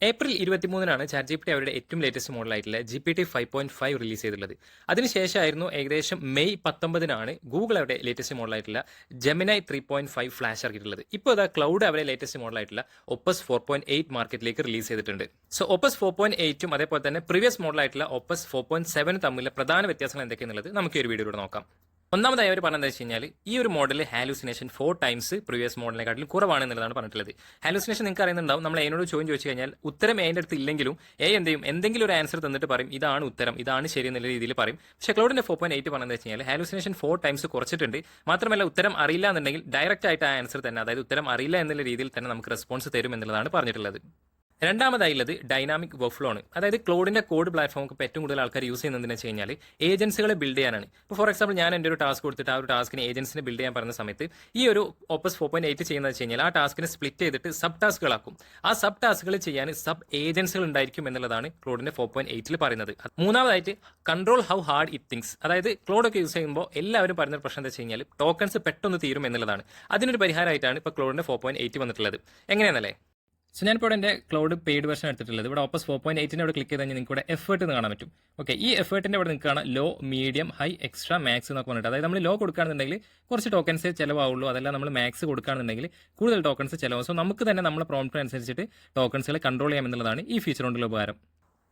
April 23-നാണ് ChatGPT അവരുടെ ഏറ്റവും latest മോഡലായിട്ടുള്ള GPT 5.5 release ചെയ്തിട്ടുള്ളത്. അതിനുശേഷമായിരുന്നു ഏകദേശം മെയ് 19-നാണ് ഗൂഗിൾ അവരുടെ ലേറ്റസ്റ്റ് മോഡലായിട്ടുള്ള Gemini 3.5 ഫ്ലാഷ് ഇറക്കിയിട്ടുള്ളത്. ഇപ്പോൾ ഇതാ ക്ലൗഡ് അവരുടെ ലേറ്റസ്റ്റ് മോഡലായിട്ടുള്ള Opus 4.8 മാർക്കറ്റിലേക്ക് റിലീസ് ചെയ്തിട്ടുണ്ട്. സോ Opus 4.8ഉം അതേപോലെ തന്നെ പ്രീവിയസ് മോഡലായിട്ടുള്ള Opus 4.7 തമ്മിലുള്ള പ്രധാന വ്യത്യാസങ്ങൾ എന്തൊക്കെയാണെന്നുള്ളത് നമുക്ക് ഈ ഒരു വീഡിയോയിലൂടെ നോക്കാം. ഒന്നാമതായി അവർ പറഞ്ഞത് വെച്ച് കഴിഞ്ഞാൽ ഈ ഒരു മോഡൽ ഹാലൂസിനേഷൻ 4 ടൈംസ് പ്രീവിയസ് മോഡലിനെക്കാട്ടിലും കുറവാണെന്നുള്ളതാണ് പറഞ്ഞിട്ടുള്ളത്. ഹാലൂസിനേഷൻ നിങ്ങൾക്ക് അറിയുന്നുണ്ടാവും. നമ്മൾ എന്നോട് ചോദിച്ചു കഴിഞ്ഞാൽ ഉത്തരം എൻ്റെ അടുത്ത് ഇല്ലെങ്കിലും എന്തെങ്കിലും ഒരു ആൻസർ തന്നിട്ട് പറയും ഇതാണ് ഉത്തരം, ഇതാണ് ശരി എന്നുള്ള രീതിയിൽ പറയും. പക്ഷേ ക്ലൗഡിന്റെ 4.8 പറഞ്ഞത് വെച്ച് കഴിഞ്ഞാൽ ഹാലൂസിനേഷൻ 4 ടൈംസ് കുറച്ചിട്ടുണ്ട്. മാത്രമല്ല ഉത്തരം അറിയില്ല എന്നുണ്ടെങ്കിൽ ഡയറക്റ്റ് ആയിട്ട് ആ ആൻസർ തന്നെ, അതായത് ഉത്തരം അറിയില്ല എന്നുള്ള രീതിയിൽ തന്നെ നമുക്ക് റെസ്പോൺസ് തരും എന്നുള്ളതാണ് പറഞ്ഞിട്ടുള്ളത്. രണ്ടാമതായുള്ളത് ഡൈനാമിക് വർക്ക്ഫ്ലോ ആണ്. അതായത് ക്ലൗഡിന്റെ കോഡ് പ്ലാറ്റ്ഫോം ഇപ്പോൾ ഏറ്റവും കൂടുതൽ ആൾക്കാർ യൂസ് ചെയ്യുന്നതെന്ന് വെച്ച് കഴിഞ്ഞാൽ ഏജൻസികളെ ബിൽഡ് ചെയ്യാനാണ്. ഇപ്പോൾ ഫോർ എക്സാമ്പിൾ ഞാൻ എൻ്റെ ഒരു ടാസ്ക് കൊടുത്തിട്ട് ആ ഒരു ടാസ്കിന് ഏജൻസിനെ ബിൽഡ് ചെയ്യാൻ പറയുന്ന സമയത്ത് ഈ ഒരു Opus 4.8 ചെയ്യുന്നത് വെച്ച് കഴിഞ്ഞാൽ ആ ടാസ്കിനെ സ്പ്ലിറ്റ് ചെയ്തിട്ട് സബ് ടാസ്കുകളാക്കും. ആ സബ് ടാസ്കുകൾ ചെയ്യാൻ സബ് ഏജൻസികൾ ഉണ്ടായിരിക്കും എന്നുള്ളതാണ് ക്ലൗഡിന്റെ 4.8 പറയുന്നത്. മൂന്നാമതായിട്ട് control how hard it things. അതായത് ക്ലൗഡൊക്കെ യൂസ് ചെയ്യുമ്പോൾ എല്ലാവരും പറയുന്ന പ്രശ്നം എന്താ വെച്ച് കഴിഞ്ഞാൽ ടോക്കൺസ് പെട്ടെന്ന് തീരും എന്നുള്ളതാണ്. അതിനൊരു പരിഹാരമായിട്ടാണ് ഇപ്പോൾ ക്ലൗഡിന്റെ 4.8 വന്നിട്ടുള്ളത്. എങ്ങനെയാണല്ലേ? സോ ഞാനിപ്പോൾ എൻ്റെ ക്ലൗഡ് പെയ്ഡ് വെർഷൻ എടുത്തിട്ടുള്ളത്. ഇവിടെ Opus 4.8 ഇവിടെ ക്ലിക്ക് ചെയ്ത് കഴിഞ്ഞാൽ നിങ്ങൾക്ക് ഇവിടെ എഫേർട്ട് എന്ന് കാണാൻ പറ്റും. ഓക്കെ, ഈ എഫേർട്ടിൻ്റെ ഇവിടെ നിൽക്കുകയാണ് low, medium, high, extra, max എന്നൊക്കെ പറഞ്ഞിട്ട്. അതായത് നമ്മൾ ലോ കൊടുക്കുകയാണെന്നുണ്ടെങ്കിൽ കുറച്ച് ടോക്കൺസ് ചിലവാവുള്ളൂ. അതെല്ലാം നമ്മൾ മാക്സ് കൊടുക്കുകയാണെന്നുണ്ടെങ്കിൽ കൂടുതൽ ടോക്കൺസ് ചിലവാകും. സോ നമുക്ക് തന്നെ നമ്മുടെ പ്രോംപ്റ്റ് അനുസരിച്ചിട്ട് ടോക്കൺസുകളെ കൺട്രോൾ ചെയ്യാം എന്നുള്ളതാണ് ഈ ഫീച്ചർ കൊണ്ടുള്ള ഉപകാരം.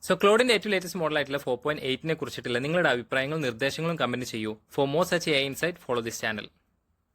സോ ക്ലൗഡിന്റെ ഏറ്റവും ലേറ്റസ്റ്റ് മോഡലായിട്ടുള്ള 4.8 കുറിച്ചിട്ടുള്ള നിങ്ങളുടെ അഭിപ്രായങ്ങളും നിർദ്ദേശങ്ങളും കമന്റ് ചെയ്യൂ. For more such AI insight follow this channel.